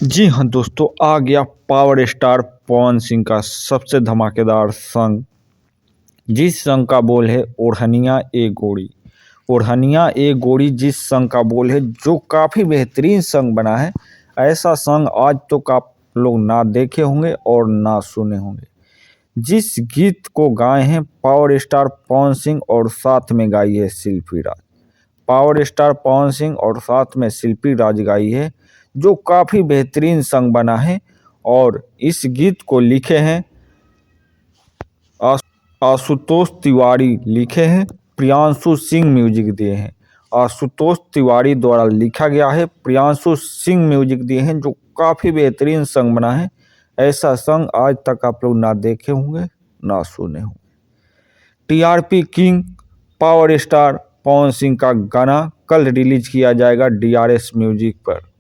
जी हाँ दोस्तों, आ गया पावर स्टार पवन सिंह का सबसे धमाकेदार सॉन्ग। जिस सॉन्ग का बोल है ओढ़निया ए गोरी। ओढ़निया ए गोरी जिस सॉन्ग का बोल है, जो काफ़ी बेहतरीन सॉन्ग बना है। ऐसा सॉन्ग आज तक आप लोग ना देखे होंगे और ना सुने होंगे। जिस गीत को गाए हैं पावर स्टार पवन सिंह और साथ में गाई है शिल्पी राज। पावर स्टार पवन सिंह और साथ में शिल्पी राज गाई है, जो काफ़ी बेहतरीन सॉन्ग बना है। और इस गीत को लिखे हैं आशुतोष तिवारी लिखे हैं, प्रियांशु सिंह म्यूजिक दिए हैं। आशुतोष तिवारी द्वारा लिखा गया है, प्रियांशु सिंह म्यूजिक दिए हैं, जो काफ़ी बेहतरीन सॉन्ग बना है। ऐसा सॉन्ग आज तक आप लोग ना देखे होंगे ना सुने होंगे। TRP king power star Pawan Singh का गाना कल रिलीज किया जाएगा डीआरएस म्यूजिक पर।